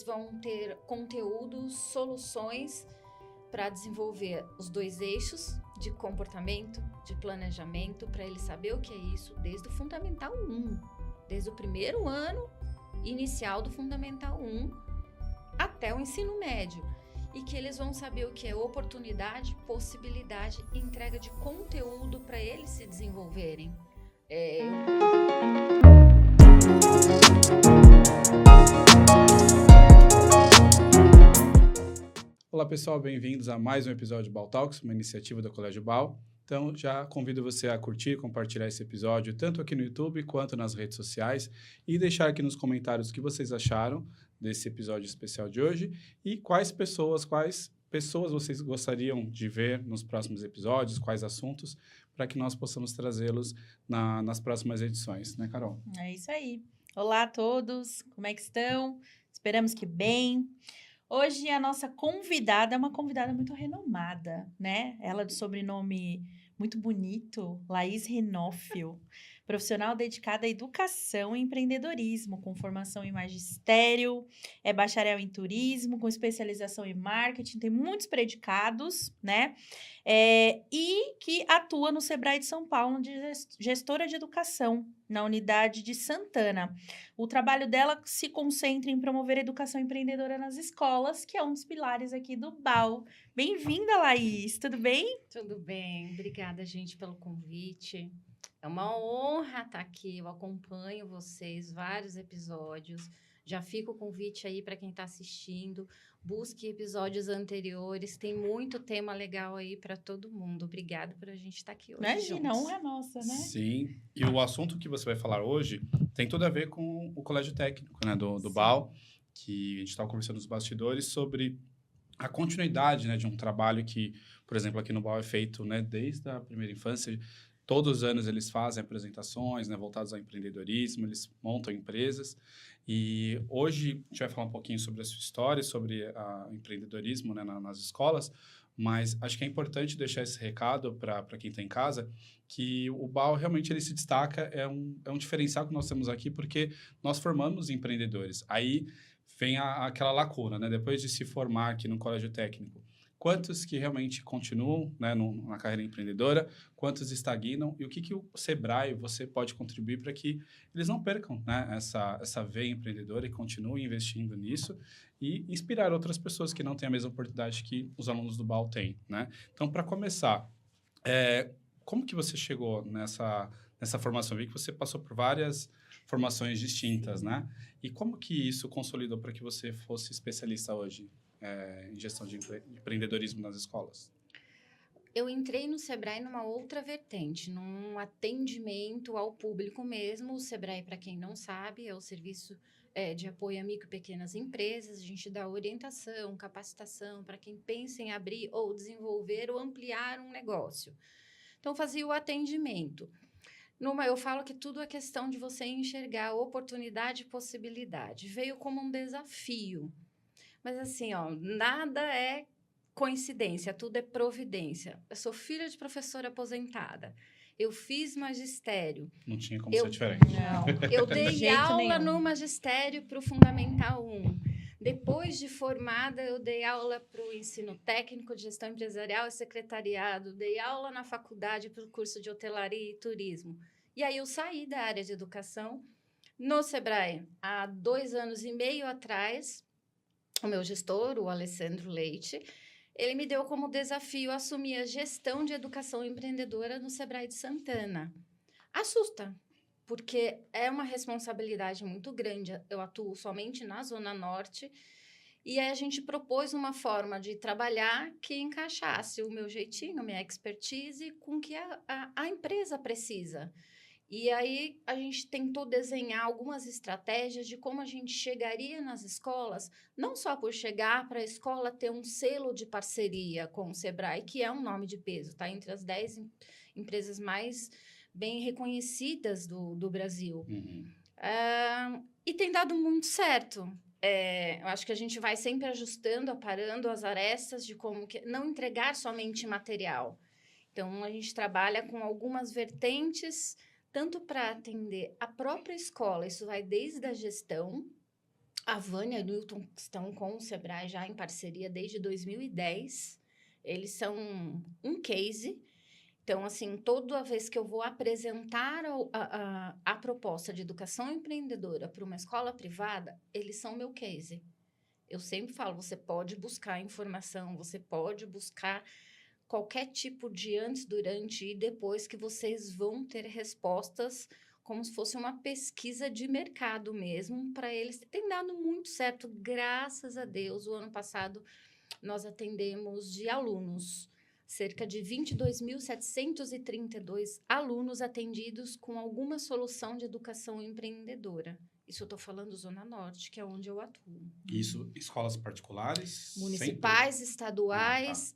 vão ter conteúdos, soluções para desenvolver os 2 eixos de comportamento, de planejamento, para ele saber o que é isso desde o Fundamental 1, desde o primeiro ano inicial do Fundamental 1 até o ensino médio. E que eles vão saber o que é oportunidade, possibilidade e entrega de conteúdo para eles se desenvolverem. Olá pessoal, bem-vindos a mais um episódio do BAU Talks, uma iniciativa do Colégio BAU. Então já convido você a curtir, compartilhar esse episódio tanto aqui no YouTube quanto nas redes sociais e deixar aqui nos comentários o que vocês acharam desse episódio especial de hoje e quais pessoas vocês gostariam de ver nos próximos episódios, quais assuntos, para que nós possamos trazê-los nas próximas edições, né, Carol? É isso aí. Olá a todos, como é que estão? Esperamos que bem. Hoje a nossa convidada é uma convidada muito renomada, né? Ela de sobrenome muito bonito, Laís Renófio, profissional dedicada à educação e empreendedorismo, com formação em magistério, é bacharel em turismo, com especialização em marketing, tem muitos predicados, né? E que atua no Sebrae de São Paulo de gestora de educação, na unidade de Santana. O trabalho dela se concentra em promover a educação empreendedora nas escolas, que é um dos pilares aqui do BAU. Bem-vinda, Laís, tudo bem? Tudo bem, obrigada, gente, pelo convite. É uma honra estar aqui, eu acompanho vocês, vários episódios. Já fica o convite aí para quem está assistindo. Busque episódios anteriores, tem muito tema legal aí para todo mundo. Obrigada por a gente estar aqui hoje. Imagina, juntos. honra nossa, né? Sim, e o assunto que você vai falar hoje tem tudo a ver com o colégio técnico, né, do BAU, que a gente estava conversando nos bastidores sobre a continuidade, né, de um trabalho que, por exemplo, aqui no BAU é feito, né, desde a primeira infância. Todos os anos eles fazem apresentações, né, voltadas ao empreendedorismo, eles montam empresas. E hoje a gente vai falar um pouquinho sobre a sua história, sobre o empreendedorismo, né, nas escolas, mas acho que é importante deixar esse recado para quem está em casa, que o BAU realmente ele se destaca, é um diferencial que nós temos aqui, porque nós formamos empreendedores. Aí vem aquela lacuna, né? Depois de se formar aqui no colégio técnico, quantos que realmente continuam, né, na carreira empreendedora, quantos estagnam e o que o Sebrae você pode contribuir para que eles não percam, né, essa veia empreendedora e continuem investindo nisso e inspirar outras pessoas que não têm a mesma oportunidade que os alunos do BAU têm, né? Então, para começar, como que você chegou nessa formação? Eu vi que você passou por várias formações distintas, né? E como que isso consolidou para que você fosse especialista hoje em gestão de empreendedorismo nas escolas? Eu entrei no Sebrae numa outra vertente, num atendimento ao público mesmo. O Sebrae, para quem não sabe, é o serviço de apoio a micro e pequenas empresas. A gente dá orientação, capacitação para quem pensa em abrir ou desenvolver ou ampliar um negócio. Então, fazia o atendimento. Eu falo que tudo é questão de você enxergar oportunidade e possibilidade. Veio como um desafio. Mas assim, nada é coincidência, tudo é providência. Eu sou filha de professora aposentada. Eu fiz magistério. Não tinha como ser diferente. Não, eu dei jeito aula nenhum. no magistério para o Fundamental 1. Depois de formada, eu dei aula para o ensino técnico de gestão empresarial e secretariado. Dei aula na faculdade para o curso de hotelaria e turismo. E aí eu saí da área de educação no Sebrae há 2 anos e meio atrás. O meu gestor, o Alessandro Leite, ele me deu como desafio assumir a gestão de educação empreendedora no Sebrae de Santana. Assusta, porque é uma responsabilidade muito grande. Eu atuo somente na Zona Norte e aí a gente propôs uma forma de trabalhar que encaixasse o meu jeitinho, a minha expertise com o que a empresa precisa. E aí a gente tentou desenhar algumas estratégias de como a gente chegaria nas escolas, não só por chegar para a escola ter um selo de parceria com o Sebrae, que é um nome de peso, está entre as 10 empresas mais bem reconhecidas do Brasil. Uhum. E tem dado muito certo. Eu acho que a gente vai sempre ajustando, aparando as arestas de como não entregar somente material. Então, a gente trabalha com algumas vertentes tanto para atender a própria escola, isso vai desde a gestão, A Vânia e o Newton estão com o Sebrae já em parceria desde 2010. Eles são um case. Então, assim, toda vez que eu vou apresentar a proposta de educação empreendedora para uma escola privada, eles são meu case. Eu sempre falo, você pode buscar informação, você pode buscar qualquer tipo de antes, durante e depois que vocês vão ter respostas como se fosse uma pesquisa de mercado mesmo para eles. Tem dado muito certo, graças a Deus. O ano passado, nós atendemos de alunos, cerca de 22.732 alunos atendidos com alguma solução de educação empreendedora. Isso eu estou falando Zona Norte, que é onde eu atuo. Isso, escolas particulares? Municipais, estaduais,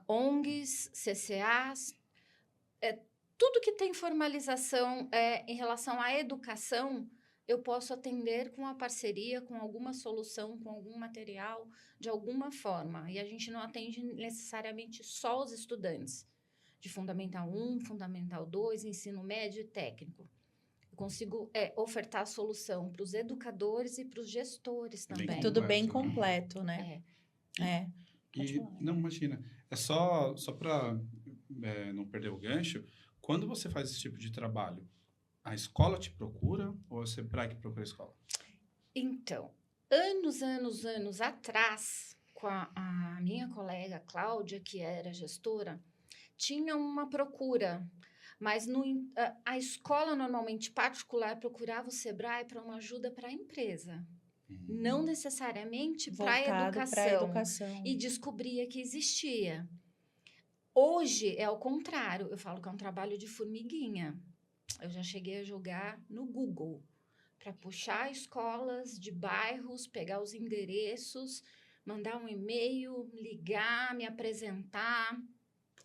ONGs, CCAs, tudo que tem formalização em relação à educação, eu posso atender com a parceria, com alguma solução, com algum material, de alguma forma. E a gente não atende necessariamente só os estudantes de Fundamental 1, Fundamental 2, ensino médio e técnico. Eu consigo ofertar solução para os educadores e para os gestores também. Bem Tudo bem completo, completo, né? Não, imagina. É só para não perder o gancho. Quando você faz esse tipo de trabalho, a escola te procura ou é o Sebrae que procura a escola? Então, anos atrás, com a minha colega Cláudia, que era gestora, tinha uma procura, mas a escola normalmente particular procurava o Sebrae para uma ajuda para a empresa, não necessariamente para a educação, e descobria que existia. Hoje é o contrário, eu falo que é um trabalho de formiguinha. Eu já cheguei a jogar no Google para puxar escolas de bairros, pegar os endereços, mandar um e-mail, ligar, me apresentar.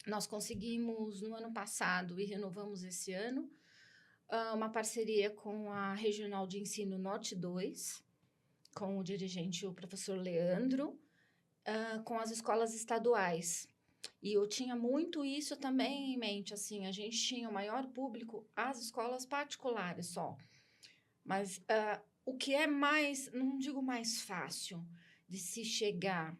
Nós conseguimos no ano passado e renovamos esse ano uma parceria com a Regional de Ensino Norte 2, com o dirigente, o professor Leandro, com as escolas estaduais. E eu tinha muito isso também em mente, assim, a gente tinha o maior público, as escolas particulares só. Mas o que é mais, não digo mais fácil de se chegar,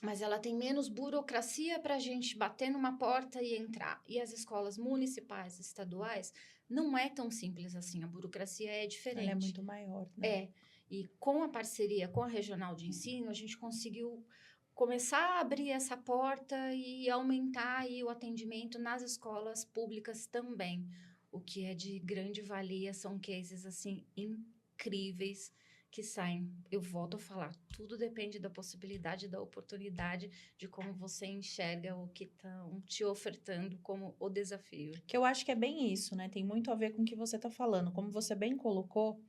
mas ela tem menos burocracia para a gente bater numa porta e entrar. E as escolas municipais, estaduais, não é tão simples assim, a burocracia é diferente. Ela é muito maior, né? E com a parceria com a Regional de Ensino, a gente conseguiu começar a abrir essa porta e aumentar aí o atendimento nas escolas públicas também, o que é de grande valia, são cases assim incríveis que saem. Eu volto a falar, tudo depende da possibilidade, da oportunidade, de como você enxerga o que estão te ofertando como o desafio. Que eu acho que é bem isso, né? Tem muito a ver com o que você está falando. Como você bem colocou,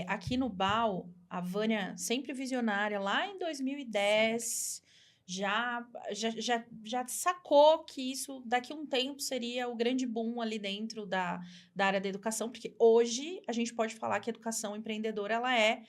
aqui no BAU, a Vânia, sempre visionária, lá em 2010, já sacou que isso, daqui a um tempo, seria o grande boom ali dentro da área da educação, porque hoje a gente pode falar que a educação empreendedora, ela é,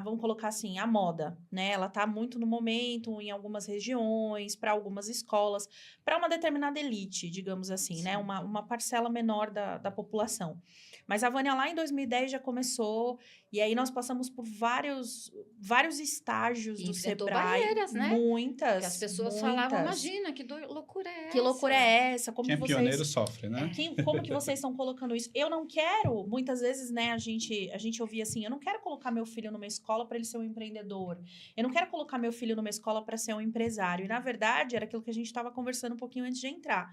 vamos colocar assim, a moda, né? Ela está muito no momento, em algumas regiões, para algumas escolas, para uma determinada elite, digamos assim, Sim. né? Uma parcela menor da população. Mas a Vânia lá em 2010 já começou, e aí nós passamos por vários estágios do Sebrae. Barreiras, né? Muitas. Que as pessoas falavam, imagina, que loucura é essa? Que loucura é essa? Como Quem é vocês... pioneiro sofre, né? Como que vocês estão colocando isso? Eu não quero, muitas vezes, né, a gente ouvia assim, eu não quero colocar meu filho numa escola para ele ser um empreendedor. Eu não quero colocar meu filho numa escola para ser um empresário. E, na verdade, era aquilo que a gente estava conversando um pouquinho antes de entrar.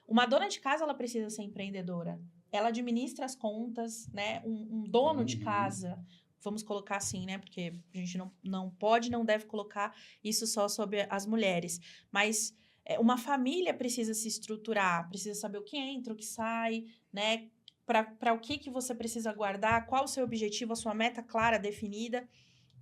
Uma dona de casa, ela precisa ser empreendedora. Ela administra as contas, né? Um dono de casa, vamos colocar assim, né? Porque a gente não pode, não deve colocar isso só sobre as mulheres. Mas uma família precisa se estruturar, precisa saber o que entra, o que sai, né? Para o que você precisa guardar, qual o seu objetivo, a sua meta clara, definida.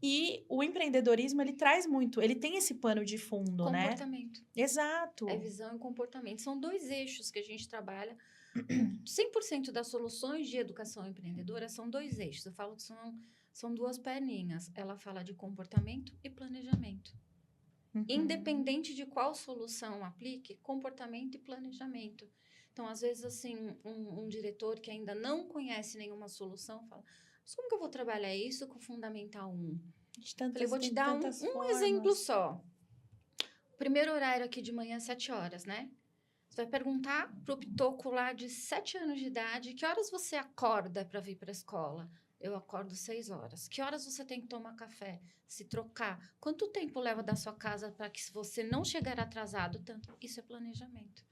E o empreendedorismo, ele traz muito, ele tem esse pano de fundo, né? Comportamento. Exato. É visão e comportamento. São 2 eixos que a gente trabalha. 100% das soluções de educação empreendedora são 2 eixos. Eu falo que são 2 perninhas. Ela fala de comportamento e planejamento. Independente de qual solução aplique, comportamento e planejamento. Então, às vezes, assim, um diretor que ainda não conhece nenhuma solução fala, Mas como que eu vou trabalhar isso com o Fundamental 1? Falei, Eu vou te dar um exemplo só. O primeiro horário aqui de manhã, 7 horas, né? Você vai perguntar pro pitoco lá de 7 anos de idade, que horas você acorda para vir para a escola? Eu acordo 6 horas. Que horas você tem que tomar café? Se trocar? Quanto tempo leva da sua casa para que você não chegar atrasado? Tanto. Isso é planejamento.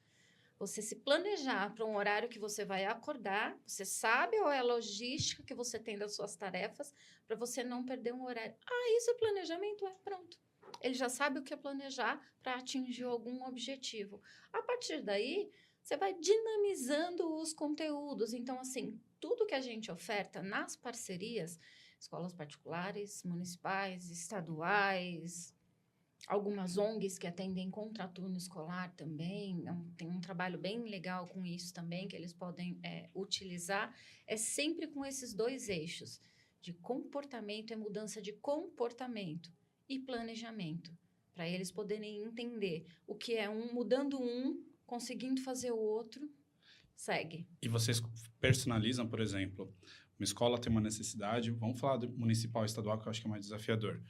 Você se planejar para um horário que você vai acordar, você sabe qual é a logística que você tem das suas tarefas, para você não perder um horário. Ah, isso é planejamento? É, pronto. Ele já sabe o que é planejar para atingir algum objetivo. A partir daí, você vai dinamizando os conteúdos. Então, assim, tudo que a gente oferta nas parcerias, escolas particulares, municipais, estaduais, algumas ONGs que atendem contraturno escolar também, tem um trabalho bem legal com isso também, que eles podem utilizar, é sempre com esses 2 eixos, de comportamento e mudança de comportamento e planejamento, para eles poderem entender o que é mudando conseguindo fazer o outro, segue. E vocês personalizam, por exemplo, uma escola tem uma necessidade, vamos falar do municipal e estadual, que eu acho que é mais desafiador.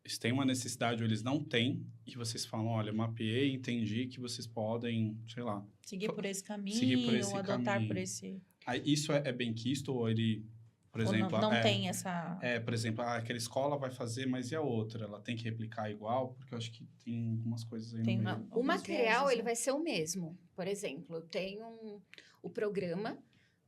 Eles têm uma necessidade ou eles não têm, e vocês falam, olha, mapeei, entendi que vocês podem, sei lá... Seguir por esse caminho, ou adotar por esse... Aí, isso é bem quisto, ou ele, por exemplo... Não tem essa... por exemplo, aquela escola vai fazer, mas e a outra? Ela tem que replicar igual? Porque eu acho que tem algumas coisas aí no meio. O material, ele vai ser o mesmo. Por exemplo, eu tenho o programa,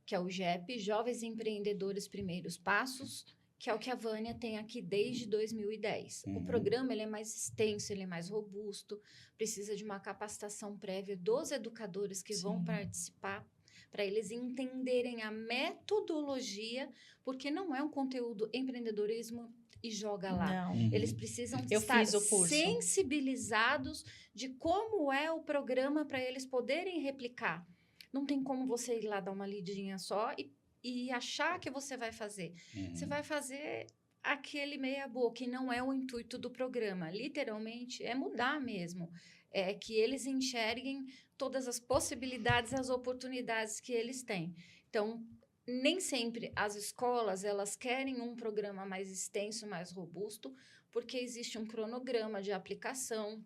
que é o JEP, Jovens Empreendedores Primeiros Passos, que é o que a Vânia tem aqui desde 2010. O programa ele é mais extenso, ele é mais robusto, precisa de uma capacitação prévia dos educadores que vão participar, para eles entenderem a metodologia, porque não é um conteúdo empreendedorismo e joga lá. Não. Eles precisam estar sensibilizados de como é o programa para eles poderem replicar. Não tem como você ir lá dar uma lidinha só e achar que você vai fazer. Você vai fazer aquele meia-boca, que não é o intuito do programa. Literalmente, é mudar mesmo. É que eles enxerguem todas as possibilidades, as oportunidades que eles têm. Então, nem sempre as escolas, elas querem um programa mais extenso, mais robusto, porque existe um cronograma de aplicação.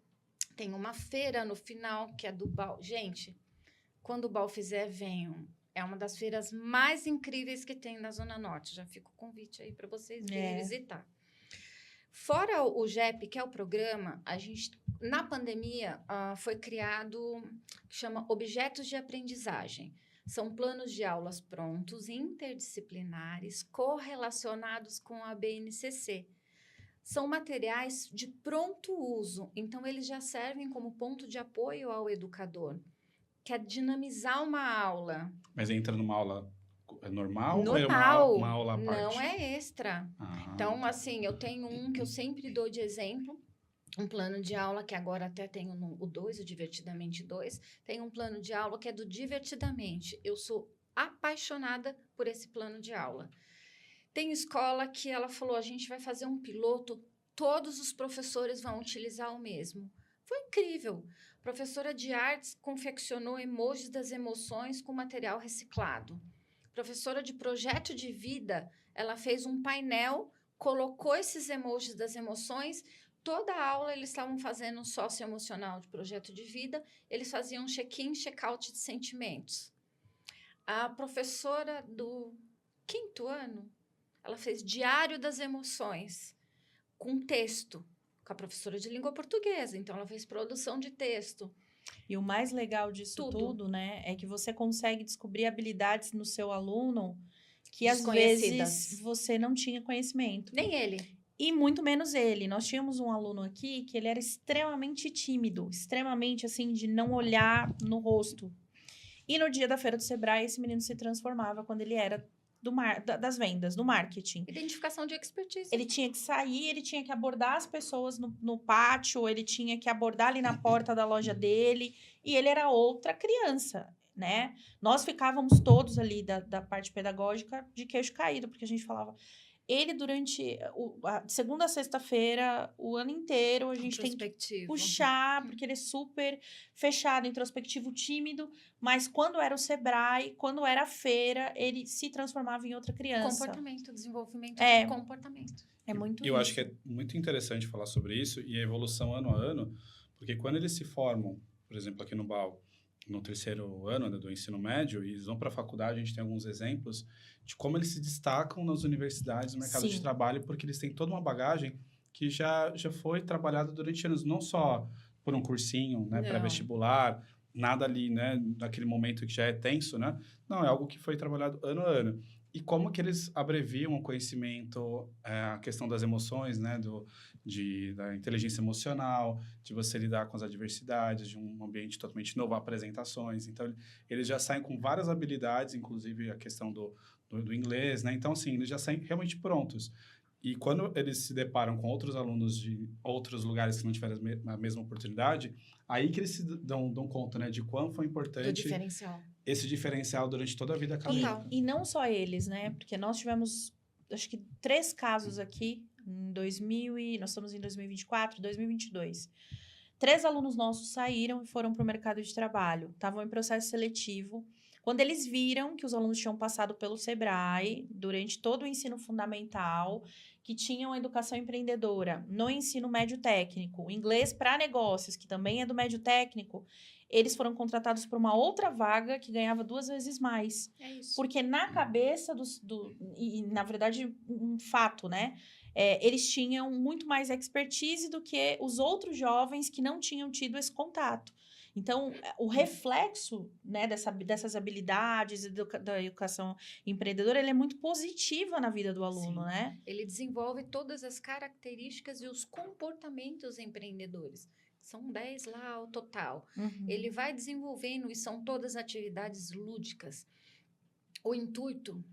Tem uma feira no final, que é do BAU. Gente, quando o BAU fizer, venham. É uma das feiras mais incríveis que tem na Zona Norte. Já fica o convite aí para vocês virem visitar. Fora o JEP, que é o programa, a gente, na pandemia, foi criado o que chama Objetos de Aprendizagem. São planos de aulas prontos, interdisciplinares, correlacionados com a BNCC. São materiais de pronto uso, então eles já servem como ponto de apoio ao educador. Quer dinamizar uma aula. Mas entra numa aula normal? Normal. Ou é uma aula à parte? Não é extra. Então, assim, eu tenho um que eu sempre dou de exemplo, um plano de aula que agora até tenho o 2, o Divertidamente 2. Tem um plano de aula que é do Divertidamente. Eu sou apaixonada por esse plano de aula. Tem escola que ela falou, a gente vai fazer um piloto, todos os professores vão utilizar o mesmo. Foi incrível. A professora de artes confeccionou emojis das emoções com material reciclado. A professora de projeto de vida, ela fez um painel, colocou esses emojis das emoções. Toda a aula eles estavam fazendo um socioemocional de projeto de vida. Eles faziam check-in, check-out de sentimentos. A professora do 5º ano, ela fez diário das emoções com texto. Com a professora de língua portuguesa, então ela fez produção de texto. E o mais legal disso tudo, né, é que você consegue descobrir habilidades no seu aluno que às vezes você não tinha conhecimento. Nem ele. E muito menos ele. Nós tínhamos um aluno aqui que ele era extremamente tímido, extremamente assim, de não olhar no rosto. E no dia da feira do Sebrae, esse menino se transformava quando ele era das vendas, do marketing. Identificação de expertise. Ele tinha que sair, ele tinha que abordar as pessoas no pátio, ele tinha que abordar ali na porta da loja dele, e ele era outra criança, né? Nós ficávamos todos ali da parte pedagógica de queixo caído, porque a gente falava, ele durante de segunda a sexta-feira, o ano inteiro, a gente tem que puxar, porque ele é super fechado, introspectivo, tímido, mas quando era o Sebrae, quando era a feira, ele se transformava em outra criança. Comportamento, desenvolvimento de comportamento. É muito Eu acho que é muito interessante falar sobre isso e a evolução ano a ano, porque quando eles se formam, por exemplo, aqui no BAL, no terceiro ano, né, do ensino médio, e eles vão para a faculdade, a gente tem alguns exemplos de como eles se destacam nas universidades, no mercado de trabalho, porque eles têm toda uma bagagem que já foi trabalhada durante anos, não só por um cursinho, né, pré-vestibular, nada ali, né, naquele momento que já é tenso, né? Não, é algo que foi trabalhado ano a ano. E como que eles abreviam o conhecimento, a questão das emoções, né, da inteligência emocional, de você lidar com as adversidades, de um ambiente totalmente novo, apresentações. Então, eles já saem com várias habilidades, inclusive a questão do inglês, né? Então, assim, eles já saem realmente prontos. E quando eles se deparam com outros alunos de outros lugares que não tiveram a mesma oportunidade, aí que eles se dão conta, né, de quão foi importante esse diferencial durante toda a vida acadêmica. E não só eles, né? Porque nós tivemos, acho que 3 casos aqui, nós estamos em 2024, 2022. 3 alunos nossos saíram e foram para o mercado de trabalho. Estavam em processo seletivo. Quando eles viram que os alunos tinham passado pelo Sebrae durante todo o ensino fundamental, que tinham educação empreendedora no ensino médio técnico, inglês para negócios, que também é do médio técnico, eles foram contratados por uma outra vaga que ganhava 2 vezes mais. É isso. Porque na cabeça e na verdade, um fato, né? Eles tinham muito mais expertise do que os outros jovens que não tinham tido esse contato. Então, o reflexo, né, dessas habilidades da educação empreendedora, ele é muito positiva na vida do aluno, né? Ele desenvolve todas as características e os comportamentos empreendedores. São 10 lá ao total. Ele vai desenvolvendo, e são todas atividades lúdicas. O intuito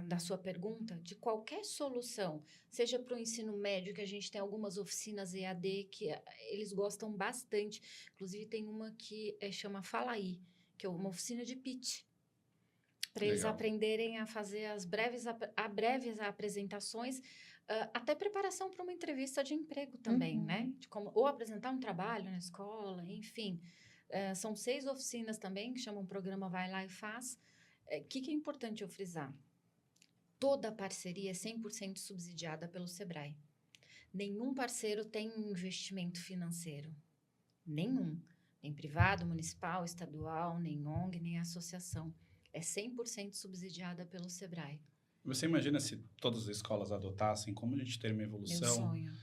da sua pergunta, de qualquer solução, seja para o ensino médio, que a gente tem algumas oficinas EAD que eles gostam bastante. Inclusive, tem uma que chama Fala Aí, que é uma oficina de pitch. Para eles aprenderem a fazer as breves apresentações, até preparação para uma entrevista de emprego também, né? Ou apresentar um trabalho na escola, enfim. São 6 oficinas também, que chamam o programa Vai Lá e Faz. O que é importante eu frisar? Toda parceria é 100% subsidiada pelo Sebrae. Nenhum parceiro tem investimento financeiro. Nenhum. Nem privado, municipal, estadual, nem ONG, nem associação. É 100% subsidiada pelo Sebrae. Você imagina se todas as escolas adotassem, como a gente teria uma evolução... Meu sonho.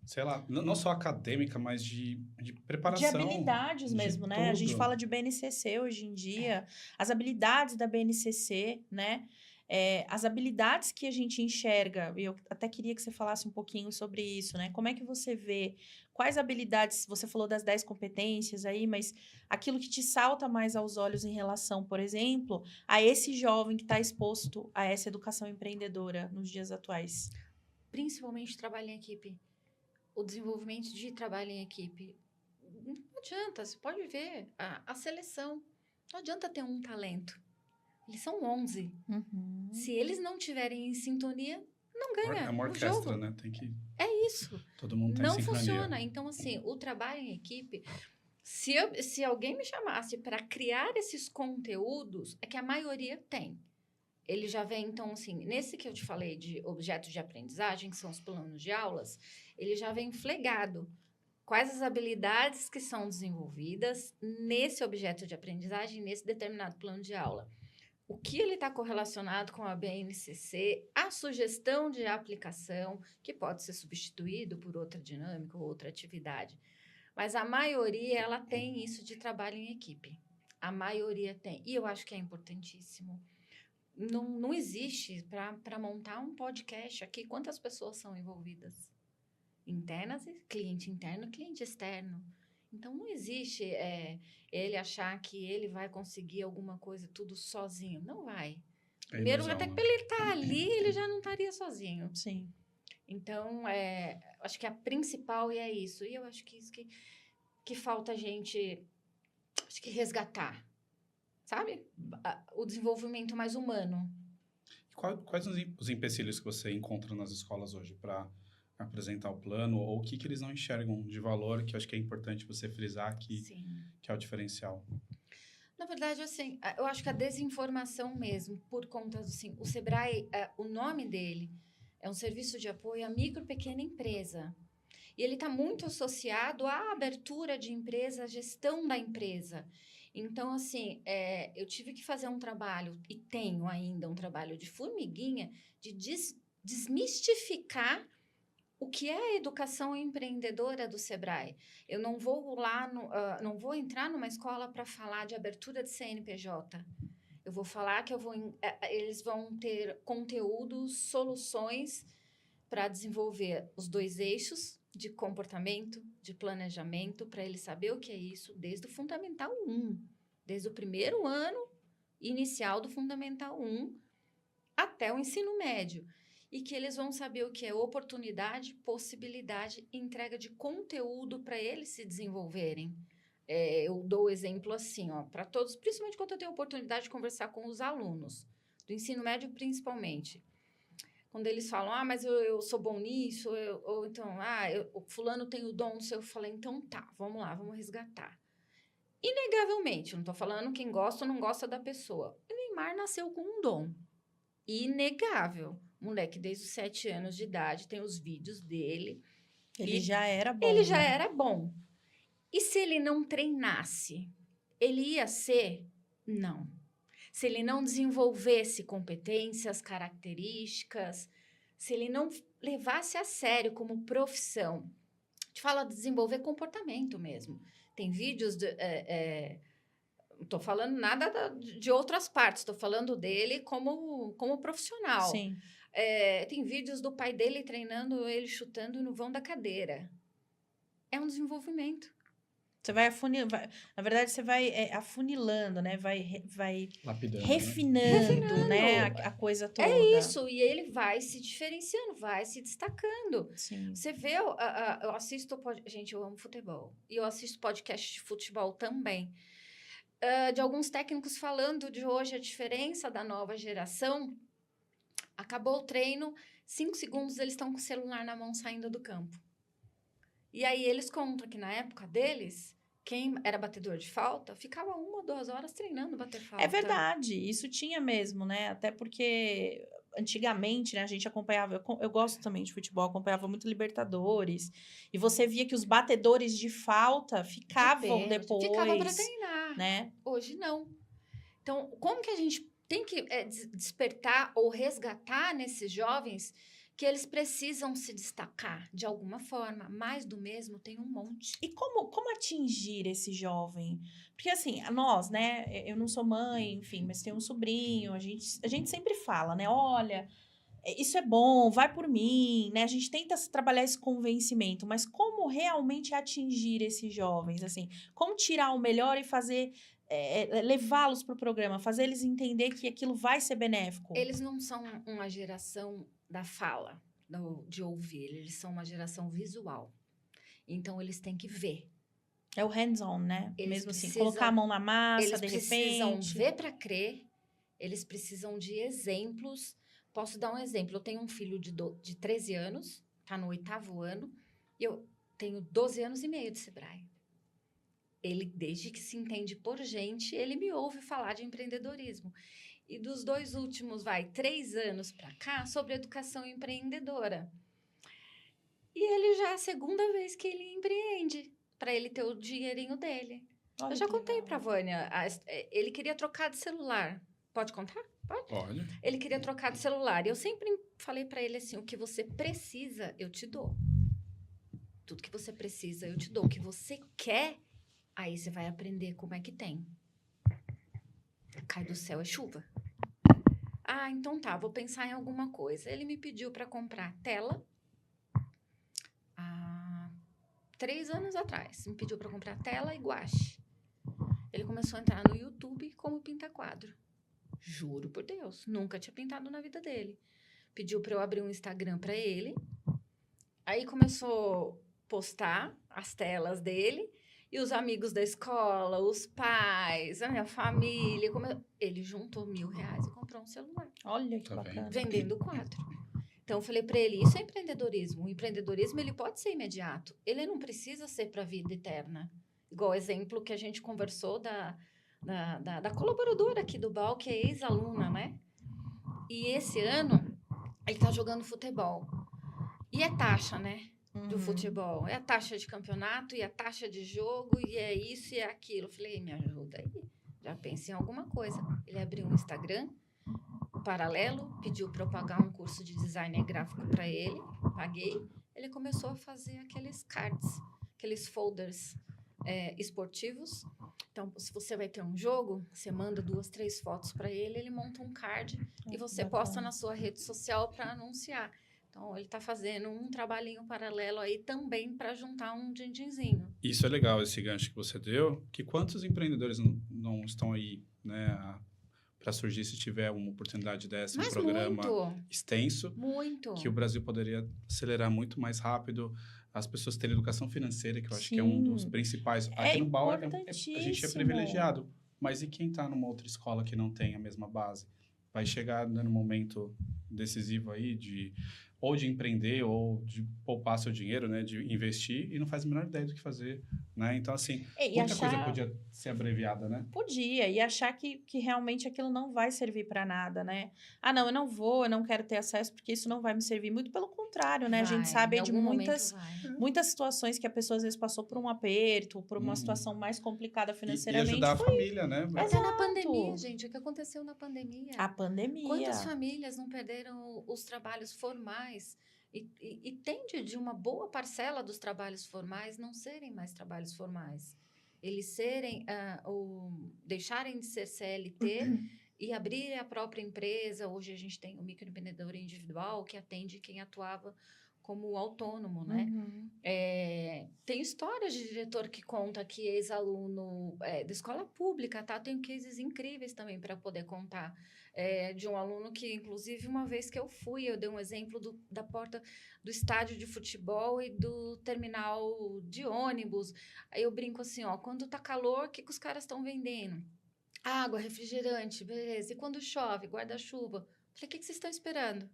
Sei lá, não só acadêmica, mas de preparação. De habilidades mesmo, né? Tudo. A gente fala de BNCC hoje em dia. As habilidades da BNCC, né? As habilidades que a gente enxerga, e eu até queria que você falasse um pouquinho sobre isso, né? Como é que você vê, quais habilidades, você falou das 10 competências aí, mas aquilo que te salta mais aos olhos em relação, por exemplo, a esse jovem que está exposto a essa educação empreendedora nos dias atuais? Principalmente trabalho em equipe. O desenvolvimento de trabalho em equipe. Não adianta, você pode ver a seleção. Não adianta ter um talento. Eles são 11. Se eles não tiverem em sintonia, não ganha. É uma orquestra, jogo. Né? Tem que... É isso. Todo mundo tá não em sincronia. Funciona. Então, assim, o trabalho em equipe... Se alguém me chamasse para criar esses conteúdos, é que a maioria tem. Ele já vem, então, assim, nesse que eu te falei de objetos de aprendizagem, que são os planos de aulas, ele já vem flegado. Quais as habilidades que são desenvolvidas nesse objeto de aprendizagem, nesse determinado plano de aula? O que ele está correlacionado com a BNCC, a sugestão de aplicação, que pode ser substituído por outra dinâmica ou outra atividade. Mas a maioria, ela tem isso de trabalho em equipe. A maioria tem. E eu acho que é importantíssimo. Não existe para montar um podcast aqui. Quantas pessoas são envolvidas? Internas, cliente interno, cliente externo. Então, não existe ele achar que ele vai conseguir alguma coisa tudo sozinho. Não vai. Primeiro, até para ele estar ali, ele já não estaria sozinho. Sim. Então, acho que a principal é isso. E eu acho que isso que falta a gente, acho que resgatar. Sabe? O desenvolvimento mais humano. Quais os empecilhos que você encontra nas escolas hoje para apresentar o plano? Ou o que eles não enxergam de valor, que eu acho que é importante você frisar Sim. que é o diferencial? Na verdade, assim, eu acho que a desinformação mesmo, por conta do, assim, o Sebrae, o nome dele é um serviço de apoio à micro e pequena empresa. E ele está muito associado à abertura de empresa, à gestão da empresa. Então, assim, eu tive que fazer um trabalho, e tenho ainda um trabalho de formiguinha, de desmistificar o que é a educação empreendedora do Sebrae. Eu não vou lá, não vou entrar numa escola para falar de abertura de CNPJ. Eu vou falar que eles vão ter conteúdos, soluções para desenvolver os 2 eixos de comportamento, de planejamento, para ele saber o que é isso desde o Fundamental 1, desde o primeiro ano inicial do Fundamental 1 até o ensino médio. E que eles vão saber o que é oportunidade, possibilidade e entrega de conteúdo para eles se desenvolverem. Eu dou o exemplo assim, para todos, principalmente quando eu tenho a oportunidade de conversar com os alunos, do ensino médio principalmente. Quando eles falam, mas eu sou bom nisso, ou então, o fulano tem o dom, não sei, eu falei, então tá, vamos lá, vamos resgatar. Inegavelmente, não estou falando quem gosta ou não gosta da pessoa. O Neymar nasceu com um dom. Inegável. Moleque, desde os 7 anos de idade, tem os vídeos dele. Ele já era bom. Ele já era bom. E se ele não treinasse, ele ia ser? Não. Se ele não desenvolvesse competências, características, se ele não levasse a sério como profissão, a gente fala de desenvolver comportamento mesmo. Tem vídeos não estou falando nada de outras partes, estou falando dele como profissional. Sim. Tem vídeos do pai dele treinando ele chutando no vão da cadeira. É um desenvolvimento. Você vai afunilando, na verdade, você vai afunilando, né? Vai Lapidando, refinando, né? A coisa toda. É isso, e ele vai se diferenciando, vai se destacando. Sim. Você vê, eu assisto, gente, eu amo futebol, e eu assisto podcast de futebol também. De alguns técnicos falando de hoje a diferença da nova geração. Acabou o treino, 5 segundos eles estão com o celular na mão saindo do campo. E aí eles contam que na época deles, quem era batedor de falta, ficava 1 ou 2 horas treinando bater falta. É verdade, isso tinha mesmo, né? Até porque antigamente, né, a gente acompanhava, eu gosto também de futebol, acompanhava muito Libertadores, e você via que os batedores de falta ficavam depois. Ficava para treinar, né? Hoje não. Então, como que a gente tem que despertar ou resgatar nesses jovens que eles precisam se destacar de alguma forma? Mais do mesmo tem um monte. E como atingir esse jovem? Porque assim, nós, né, eu não sou mãe, enfim, mas tenho um sobrinho, a gente sempre fala, né, olha, isso é bom, vai por mim, né, a gente tenta trabalhar esse convencimento, mas como realmente atingir esses jovens, assim, como tirar o melhor e fazer, levá-los para o programa, fazer eles entender que aquilo vai ser benéfico? Eles não são uma geração da fala, de ouvir, eles são uma geração visual. Então, eles têm que ver. É o hands-on, né? Eles mesmo assim, precisam, colocar a mão na massa, de Eles precisam repente. ver para crer, eles precisam de exemplos. Posso dar um exemplo. Eu tenho um filho de 13 anos, está no 8º ano, e eu tenho 12 anos e meio de Sebrae. Ele, desde que se entende por gente, ele me ouve falar de empreendedorismo. E dos 2 últimos, 3 anos para cá, sobre educação empreendedora. E ele já é a 2ª vez que ele empreende, para ele ter o dinheirinho dele. Olha, eu já que contei legal. para a Vânia, ele queria trocar de celular. Pode contar? Pode? Olha. Ele queria trocar de celular. E eu sempre falei para ele assim, o que você precisa, eu te dou. Tudo que você precisa, eu te dou. O que você quer, aí você vai aprender como é que tem. Cai do céu é chuva. Então tá, vou pensar em alguma coisa. Ele me pediu para comprar tela. 3 anos atrás, me pediu para comprar tela e guache. Ele começou a entrar no YouTube como pinta-quadro. Juro por Deus, nunca tinha pintado na vida dele. Pediu para eu abrir um Instagram para ele. Aí começou a postar as telas dele E os amigos da escola, os pais, a minha família. Ele juntou R$1.000 e comprou um celular, Olha que Tá bacana. vendendo 4. Então, eu falei para ele, isso é empreendedorismo. O empreendedorismo, ele pode ser imediato. Ele não precisa ser para a vida eterna. Igual o exemplo que a gente conversou da colaboradora aqui do BAL, que é ex-aluna, né? E esse ano, ele tá jogando futebol. E é taxa, né? Do futebol. É a taxa de campeonato, e a taxa de jogo, e é isso e é aquilo. Eu falei, me ajuda aí. Já pensei em alguma coisa. Ele abriu um Instagram paralelo, pediu para eu pagar um curso de design gráfico para ele. Paguei. Ele começou a fazer aqueles cards, aqueles folders esportivos. Então, se você vai ter um jogo, você manda 2, 3 fotos para ele, ele monta um card e você posta na sua rede social para anunciar. Então, ele está fazendo um trabalhinho paralelo aí também para juntar um din-dinzinho. Isso é legal, esse gancho que você deu, que quantos empreendedores não estão aí, né, para surgir se tiver uma oportunidade dessa, Mas um programa muito, extenso, muito. que o Brasil poderia acelerar muito mais rápido, as pessoas terem educação financeira, que eu acho que é um dos principais. Aqui no BAU, a gente é privilegiado, mas e quem está numa outra escola que não tem a mesma base? Vai chegar no momento decisivo aí de ou de empreender ou de poupar seu dinheiro, né, de investir, e não faz a menor ideia do que fazer, né? Então, assim, muita coisa podia ser abreviada, né? Podia, e achar que realmente aquilo não vai servir para nada, né? Ah, não, eu não quero ter acesso porque isso não vai me servir. Muito pelo contrário, né? A gente sabe aí de muitas situações que a pessoa às vezes passou por um aperto, por uma situação mais complicada financeiramente. E ajudar a família, né? Até na pandemia, gente, o que aconteceu na pandemia? A pandemia. Quantas famílias não perderam os trabalhos formais? E tende de uma boa parcela dos trabalhos formais não serem mais trabalhos formais. Eles serem, deixarem de ser CLT e abrir a própria empresa. Hoje a gente tem o microempreendedor individual que atende quem atuava como autônomo, né? Tem histórias de diretor que conta que ex-aluno da escola pública, tá? Tem cases incríveis também para poder contar. De um aluno que, inclusive, uma vez que eu fui, eu dei um exemplo da porta do estádio de futebol e do terminal de ônibus. Aí eu brinco assim, ó, quando tá calor, o que os caras estão vendendo? Água, refrigerante, beleza. E quando chove, guarda-chuva. Falei, o que vocês estão esperando?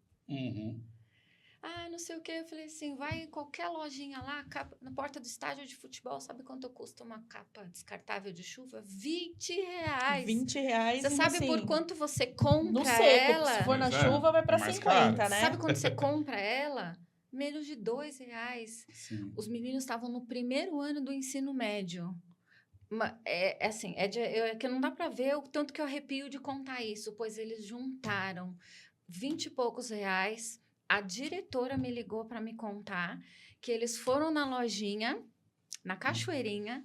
Ah, não sei o quê. Eu falei assim, vai em qualquer lojinha lá, na porta do estádio de futebol, sabe quanto custa uma capa descartável de chuva? R$20. R$20. Você sabe assim, por quanto você compra no seco, ela? se for na chuva, vai para 50, né? Sabe quanto você compra ela? Menos de R$2. Sim. Os meninos estavam no primeiro ano do ensino médio. É que não dá para ver o tanto que eu arrepio de contar isso, pois eles juntaram 20 e poucos reais. A diretora me ligou para me contar que eles foram na lojinha, na Cachoeirinha,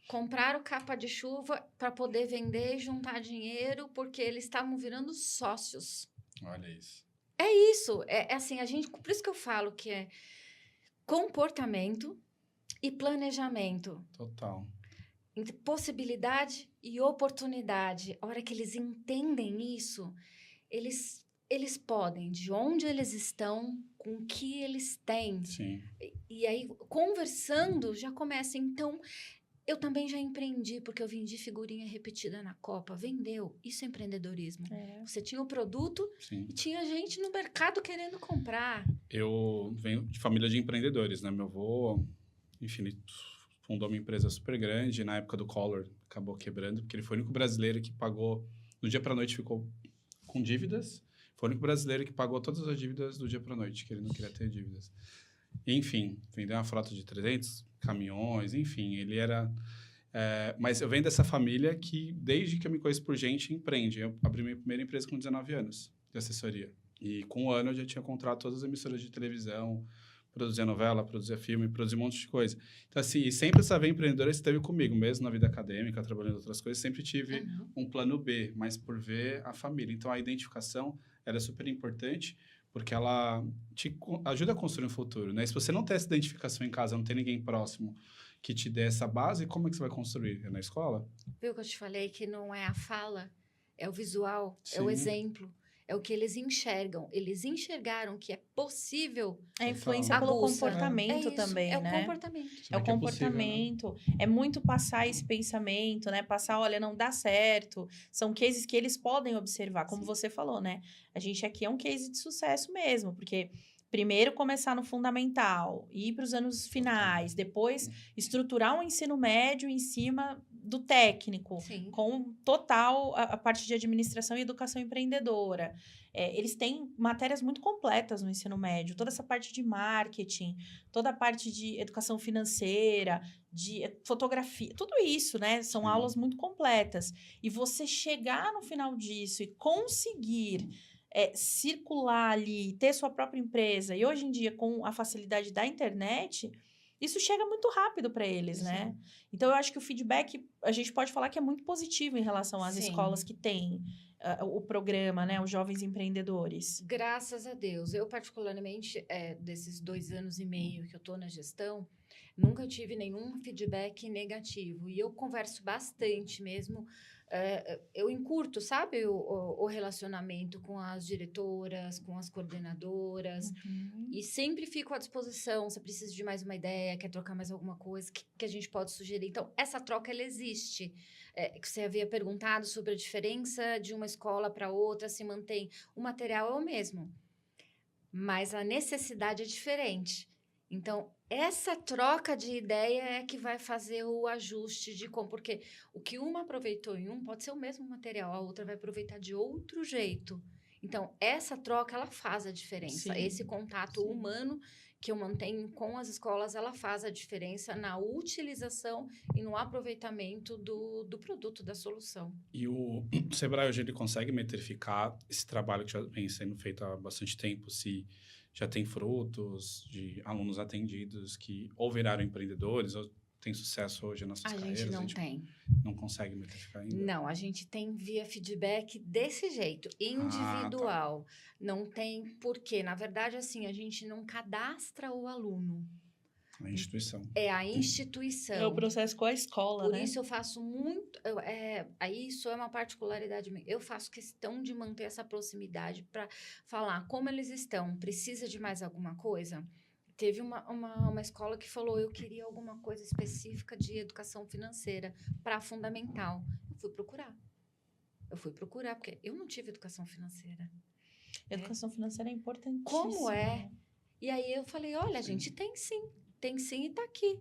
compraram capa de chuva para poder vender e juntar dinheiro, porque eles estavam virando sócios. Olha isso. É isso. É assim, por isso que eu falo que é comportamento e planejamento. Total. Possibilidade e oportunidade. A hora que eles entendem isso, eles podem, de onde eles estão, com o que eles têm. Sim. E aí, conversando, já começa. Então, eu também já empreendi, porque eu vendi figurinha repetida na Copa. Vendeu. Isso é empreendedorismo. Você tinha o produto e tinha gente no mercado querendo comprar. Eu venho de família de empreendedores, né? Meu avô, enfim, fundou uma empresa super grande. Na época do Collor, acabou quebrando, porque ele foi o único brasileiro que pagou... Do dia para noite ficou com dívidas. Foi o único brasileiro que pagou todas as dívidas do dia para noite, que ele não queria ter dívidas. Enfim, vendeu uma frota de 300 caminhões, enfim, ele era... mas eu venho dessa família que, desde que eu me conheço por gente, empreende. Eu abri minha primeira empresa com 19 anos, de assessoria. E com 1 ano eu já tinha contrato todas as emissoras de televisão, produzia novela, produzia filme, produzia um monte de coisa. Então, assim, sempre essa veia empreendedora esteve comigo, mesmo na vida acadêmica, trabalhando em outras coisas, sempre tive um plano B, mas por ver a família. Então, a identificação era super importante, porque ela te ajuda a construir um futuro, né? Se você não tem essa identificação em casa, não tem ninguém próximo que te dê essa base, como é que você vai construir? É na escola? Viu que eu te falei que não é a fala, é o visual, é o exemplo. É o que eles enxergam. Eles enxergaram que é possível. A influência pelo Aguça. comportamento isso, também, é o né? comportamento. Você É vê o que possível, né? comportamento, é muito passar esse pensamento, né? Passar, olha, não dá certo. São cases que eles podem observar, como Sim. você falou, né? A gente aqui é um case de sucesso mesmo, porque primeiro começar no fundamental, ir para os anos finais, depois estruturar um ensino médio em cima do técnico, Sim. com total a parte de administração e educação empreendedora. Eles têm matérias muito completas no ensino médio, toda essa parte de marketing, toda a parte de educação financeira, de fotografia, tudo isso, né? São Sim. aulas muito completas. E você chegar no final disso e conseguir circular ali, ter sua própria empresa, e hoje em dia, com a facilidade da internet, isso chega muito rápido para eles, né? Então, eu acho que o feedback, a gente pode falar que é muito positivo em relação às Sim. escolas que têm o programa, né? Os Jovens Empreendedores. Graças a Deus. Eu, particularmente, desses 2 anos e meio que eu estou na gestão, nunca tive nenhum feedback negativo. E eu converso bastante mesmo. Eu encurto, sabe, o relacionamento com as diretoras, com as coordenadoras. E sempre fico à disposição. Se precisa de mais uma ideia, quer trocar mais alguma coisa, que a gente pode sugerir. Então, essa troca, ela existe. Que você havia perguntado sobre a diferença de uma escola para outra, se mantém. O material é o mesmo, mas a necessidade é diferente. Então, essa troca de ideia é que vai fazer o ajuste de como. Porque o que uma aproveitou em um pode ser o mesmo material, a outra vai aproveitar de outro jeito. Então, essa troca, ela faz a diferença. Sim. Esse contato Sim. humano que eu mantenho com as escolas, ela faz a diferença na utilização e no aproveitamento do produto, da solução. E o Sebrae hoje ele consegue metrificar esse trabalho que já vem sendo feito há bastante tempo, se já tem frutos de alunos atendidos que ou viraram empreendedores ou têm sucesso hoje nas suas carreiras? A gente não tem. Não consegue metrificar ainda? Não, a gente tem via feedback desse jeito, individual. Não tem porquê. Na verdade, assim, a gente não cadastra o aluno. A instituição. É a instituição. É o processo com a escola, Por né? isso eu faço muito. Aí isso é uma particularidade minha. Eu faço questão de manter essa proximidade para falar como eles estão. Precisa de mais alguma coisa? Teve uma escola que falou: eu queria alguma coisa específica de educação financeira para fundamental. Eu fui procurar, porque eu não tive educação financeira. Educação financeira é importantíssima. Como é? E aí eu falei: olha, a gente tem sim e tá aqui.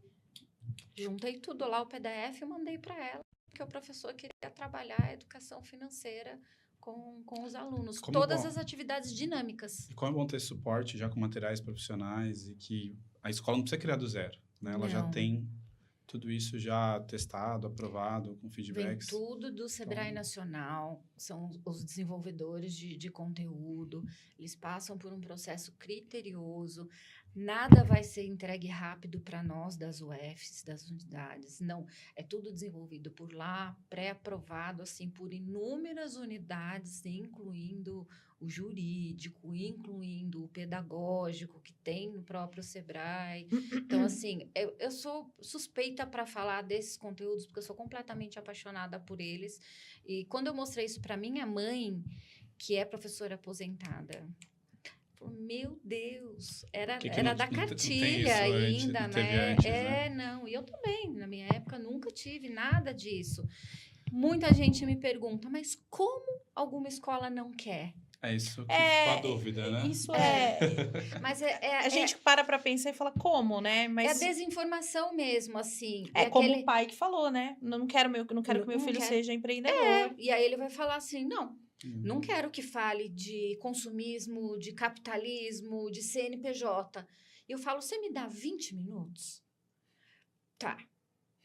Juntei tudo lá, o PDF, e mandei para ela, porque o professor queria trabalhar a educação financeira com os alunos. Todas as atividades dinâmicas. E como é bom ter suporte já com materiais profissionais e que a escola não precisa criar do zero, né? Ela já tem tudo isso já testado, aprovado, com feedbacks. Vem tudo do Sebrae Nacional, são os desenvolvedores de conteúdo, eles passam por um processo criterioso, nada vai ser entregue rápido para nós das UFs, das unidades, não, é tudo desenvolvido por lá, pré-aprovado, assim, por inúmeras unidades, incluindo o jurídico, incluindo o pedagógico, que tem no próprio Sebrae. Então, assim, eu sou suspeita para falar desses conteúdos, porque eu sou completamente apaixonada por eles. E quando eu mostrei isso para minha mãe, que é professora aposentada, falou: meu Deus, era da cartilha ainda, né? Antes, né? Não, e eu também, na minha época, nunca tive nada disso. Muita gente me pergunta: mas como alguma escola não quer? É isso que ficou a dúvida, né? Isso Mas a gente para pensar e fala como, né? Mas é a desinformação mesmo, assim. É como o pai que falou, né? Não quero que meu filho seja empreendedor. E aí ele vai falar assim: não quero que fale de consumismo, de capitalismo, de CNPJ. E eu falo: você me dá 20 minutos? Tá.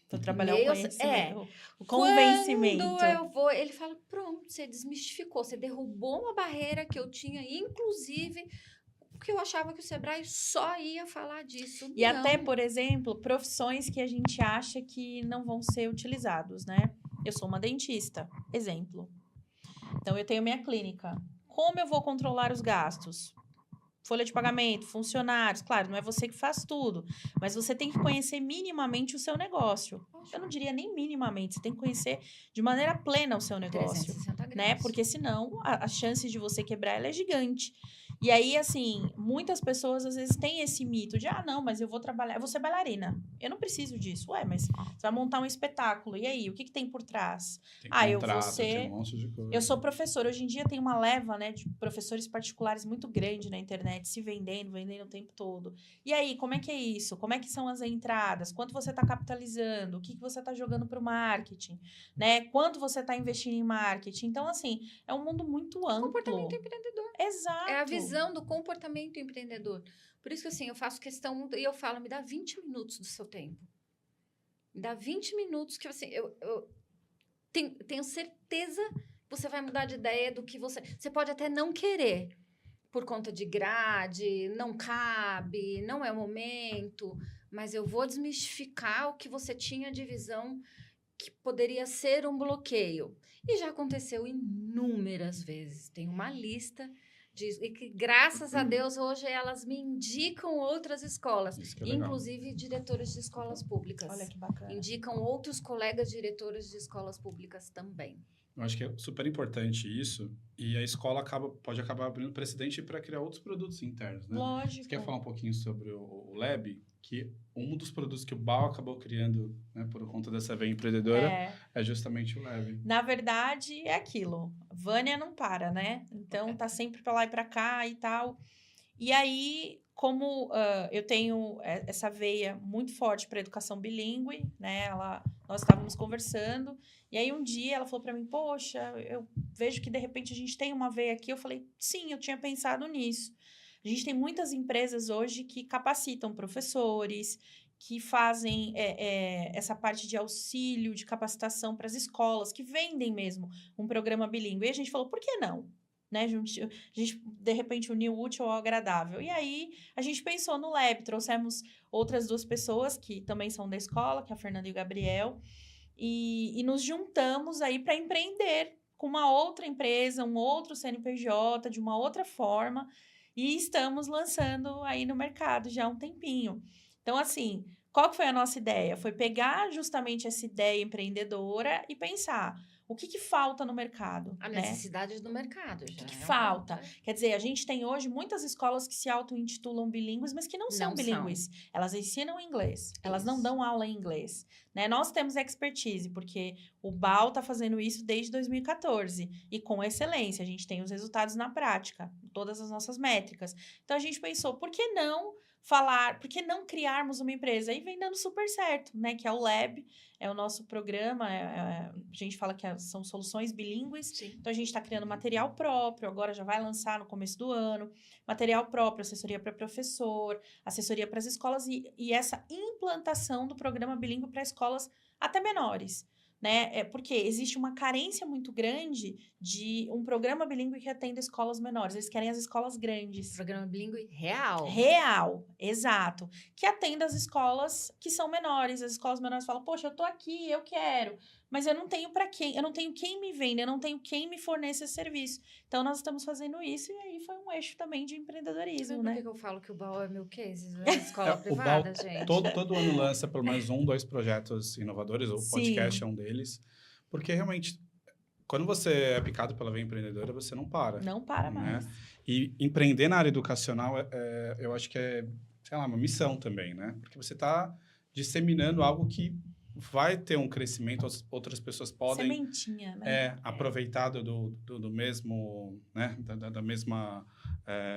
Vou trabalhar o conhecimento, o convencimento. Quando eu vou, ele fala: pronto, você desmistificou, você derrubou uma barreira que eu tinha, inclusive, porque eu achava que o Sebrae só ia falar disso. E até, por exemplo, profissões que a gente acha que não vão ser utilizados, né? Eu sou uma dentista, exemplo. Então, eu tenho minha clínica. Como eu vou controlar os gastos? folha de pagamento, funcionários. Claro, não é você que faz tudo, mas você tem que conhecer minimamente o seu negócio. Eu não diria nem minimamente, você tem que conhecer de maneira plena o seu negócio, 360 graus. né? Porque senão a chance de você quebrar ela é gigante. E aí, assim, muitas pessoas às vezes têm esse mito de, não, mas eu vou trabalhar, eu vou ser bailarina. Eu não preciso disso. Ué, mas você vai montar um espetáculo. E aí, o que tem por trás? Tem Eu vou contrato, ser... tem um monte de coisa. Eu sou professora. Hoje em dia tem uma leva, né, de professores particulares muito grande na internet, se vendendo o tempo todo. E aí, como é que é isso? Como é que são as entradas? Quanto você está capitalizando? O que você está jogando para o marketing? Né? Quanto você está investindo em marketing? Então, assim, é um mundo muito amplo. Comportamento empreendedor. Exato. É a visão do comportamento empreendedor. Por isso que, assim, eu faço questão e eu falo, me dá 20 minutos do seu tempo. Me dá 20 minutos que, assim, eu tenho certeza que você vai mudar de ideia do que você... Você pode até não querer, por conta de grade, não cabe, não é o momento, mas eu vou desmistificar o que você tinha de visão que poderia ser um bloqueio. E já aconteceu inúmeras vezes. Tem uma lista e que, graças a Deus, hoje elas me indicam outras escolas, inclusive diretores de escolas públicas. Olha que bacana. Indicam outros colegas diretores de escolas públicas também. Eu acho que é super importante isso, e a escola pode acabar abrindo precedente para criar outros produtos internos, né? Lógico. Você quer falar um pouquinho sobre o Lab? Que um dos produtos que o BAU acabou criando, né, por conta dessa veia empreendedora, é justamente o Lab. Na verdade, é aquilo. Vânia não para, né? Então, tá sempre para lá e para cá e tal. E aí, como eu tenho essa veia muito forte para educação bilíngue, né? Nós estávamos conversando, e aí um dia ela falou para mim, poxa, eu vejo que de repente a gente tem uma veia aqui. Eu falei, sim, eu tinha pensado nisso. A gente tem muitas empresas hoje que capacitam professores, que fazem essa parte de auxílio, de capacitação para as escolas, que vendem mesmo um programa bilíngue. E a gente falou, por que não? Né? A gente, de repente, uniu o útil ao agradável. E aí, a gente pensou no Lab, trouxemos outras 2 pessoas que também são da escola, que é a Fernanda e o Gabriel, e nos juntamos aí para empreender com uma outra empresa, um outro CNPJ, de uma outra forma, e estamos lançando aí no mercado já há um tempinho. Então, assim, qual que foi a nossa ideia? Foi pegar justamente essa ideia empreendedora e pensar... O que falta no mercado? A necessidade do mercado. Já o que falta? Quer dizer, a gente tem hoje muitas escolas que se auto-intitulam bilíngues, mas que não são bilíngues. Elas ensinam inglês. Elas não dão aula em inglês. Né? Nós temos expertise, porque o BAU está fazendo isso desde 2014. E com excelência. A gente tem os resultados na prática. Todas as nossas métricas. Então, a gente pensou, por que não criarmos uma empresa? E vem dando super certo, né? Que é o Lab, é o nosso programa, a gente fala que são soluções bilíngues. Sim. Então, a gente está criando material próprio, agora já vai lançar no começo do ano, material próprio, assessoria para professor, assessoria para as escolas e essa implantação do programa bilíngue para escolas até menores. Né? Porque existe uma carência muito grande de um programa bilíngue que atenda escolas menores. Eles querem as escolas grandes. Programa bilíngue real. Real, exato. Que atenda as escolas que são menores. As escolas menores falam, poxa, eu tô aqui, eu quero. Mas eu não tenho para quem, eu não tenho quem me venda, eu não tenho quem me forneça esse serviço. Então, nós estamos fazendo isso e aí foi um eixo também de empreendedorismo, né? Por que eu falo que o BAU é meu case? É escola privada, gente. Todo ano lança pelo menos 2 projetos inovadores, o podcast é um deles. Porque, realmente, quando você é picado pela veia empreendedora, você não para. Não para mais. Né? E empreender na área educacional, eu acho que é, sei lá, uma missão também, né? Porque você está disseminando algo que vai ter um crescimento, outras pessoas podem... Sementinha, né? Aproveitar do mesmo, né? Da mesma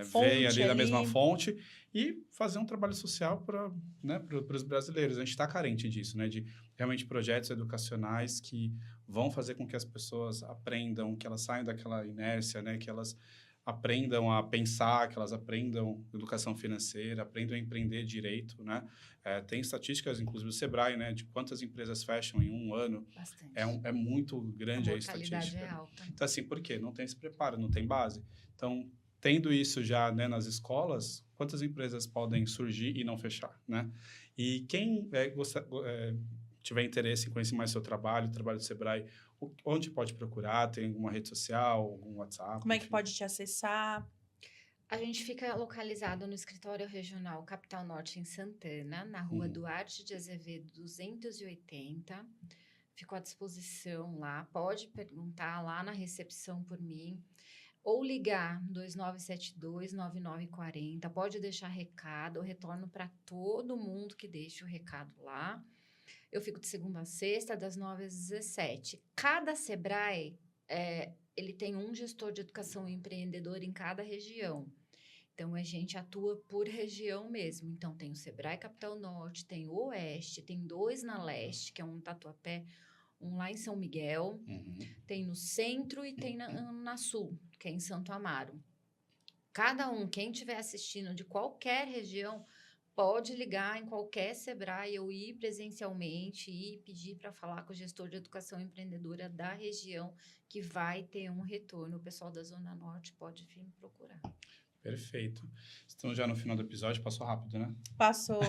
fonte veia ali, da mesma fonte, e fazer um trabalho social para, né, os brasileiros. A gente está carente disso, né? De realmente projetos educacionais que vão fazer com que as pessoas aprendam, que elas saiam daquela inércia, né? Que elas aprendam a pensar, que elas aprendam educação financeira, aprendam a empreender direito, né? Tem estatísticas, inclusive do Sebrae, né? De quantas empresas fecham em um ano. Bastante. É muito grande a estatística. É alta. Então, assim, por quê? Não tem esse preparo, não tem base. Então, tendo isso já, né, nas escolas, quantas empresas podem surgir e não fechar, né? E quem tiver interesse em conhecer mais seu trabalho, o trabalho do Sebrae, onde pode procurar? Tem alguma rede social, algum WhatsApp? Como é que pode te acessar? A gente fica localizado no escritório regional Capital Norte, em Santana, na rua Duarte de Azevedo, 280. Fico à disposição lá. Pode perguntar lá na recepção por mim. Ou ligar 2972-9940. Pode deixar recado. Eu retorno para todo mundo que deixa o recado lá. Eu fico de segunda a sexta, das 9 às 17. Cada Sebrae, ele tem um gestor de educação empreendedora em cada região. Então, a gente atua por região mesmo. Então, tem o Sebrae Capital Norte, tem o Oeste, tem 2 na Leste, que é um em Tatuapé, um lá em São Miguel, tem no Centro e tem na Sul, que é em Santo Amaro. Cada um, quem estiver assistindo de qualquer região, pode ligar em qualquer Sebrae ou ir presencialmente e pedir para falar com o gestor de educação empreendedora da região, que vai ter um retorno. O pessoal da Zona Norte pode vir me procurar. Perfeito. Estamos já no final do episódio, passou rápido, né? Passou.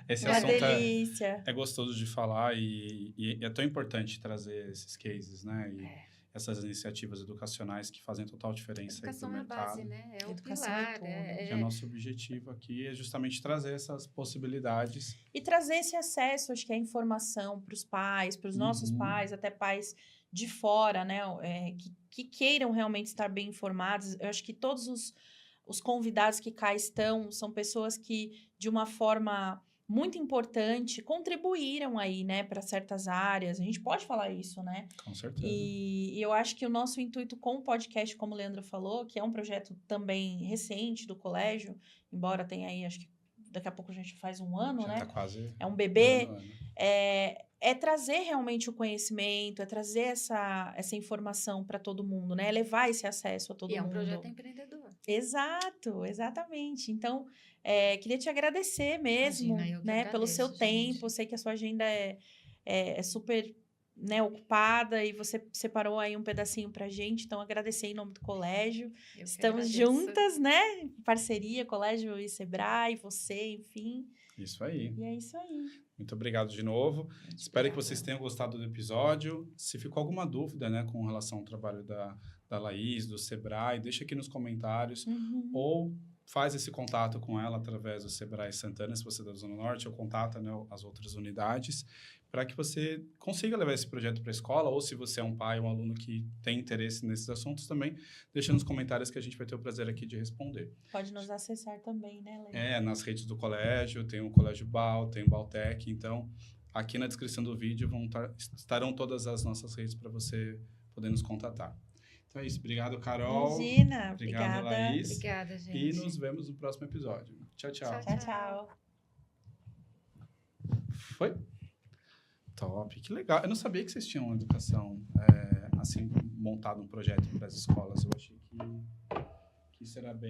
Esse Uma assunto delícia. é gostoso de falar e é tão importante trazer esses cases, né? E essas iniciativas educacionais que fazem total diferença. Educação aí é a pro mercado. base, né? É o Educação pilar. é tudo. E o nosso objetivo aqui é justamente trazer essas possibilidades. E trazer esse acesso, acho que é informação para os pais, para os nossos pais, até pais de fora, né? Que queiram realmente estar bem informados. Eu acho que todos os convidados que cá estão são pessoas que, de uma forma muito importante, contribuíram aí, né, para certas áreas. A gente pode falar isso, né? Com certeza. E eu acho que o nosso intuito com o podcast, como o Leandro falou, que é um projeto também recente do colégio, embora tenha aí, acho que daqui a pouco a gente faz um ano, Já né? tá quase É um bebê. ano. É trazer realmente o conhecimento, é trazer essa informação para todo mundo, né? É levar esse acesso a todo mundo. E é um projeto empreendedor. Exato, exatamente. Então, queria te agradecer mesmo, Imagina, eu que né, pelo seu agradeço, tempo. gente. Eu sei que a sua agenda é super, né, ocupada e você separou aí um pedacinho pra gente. Então, agradecer em nome do colégio. Eu que Estamos agradeço. juntas, né? Em parceria, Colégio e Sebrae, você, enfim. Isso aí. E é isso aí. Muito obrigado de novo. Espero que vocês tenham gostado do episódio. Se ficou alguma dúvida, né, com relação ao trabalho da Laís, do Sebrae, deixa aqui nos comentários. Ou faz esse contato com ela através do Sebrae Santana, se você é da Zona Norte, ou contata, né, as outras unidades, para que você consiga levar esse projeto para a escola, ou se você é um pai ou um aluno que tem interesse nesses assuntos também, deixa nos comentários que a gente vai ter o prazer aqui de responder. Pode nos acessar também, né, Leandro? Nas redes do colégio, tem o Colégio BAL, tem o Baltec, então aqui na descrição do vídeo estarão todas as nossas redes para você poder nos contatar. Então é isso, obrigado, Carol. Imagina, Obrigado, obrigada. Laís. Obrigada, gente. E nos vemos no próximo episódio. Tchau, tchau. Tchau, tchau. Foi? Top, que legal. Eu não sabia que vocês tinham uma educação, assim, montado um projeto para as escolas. Eu achei que isso era bem...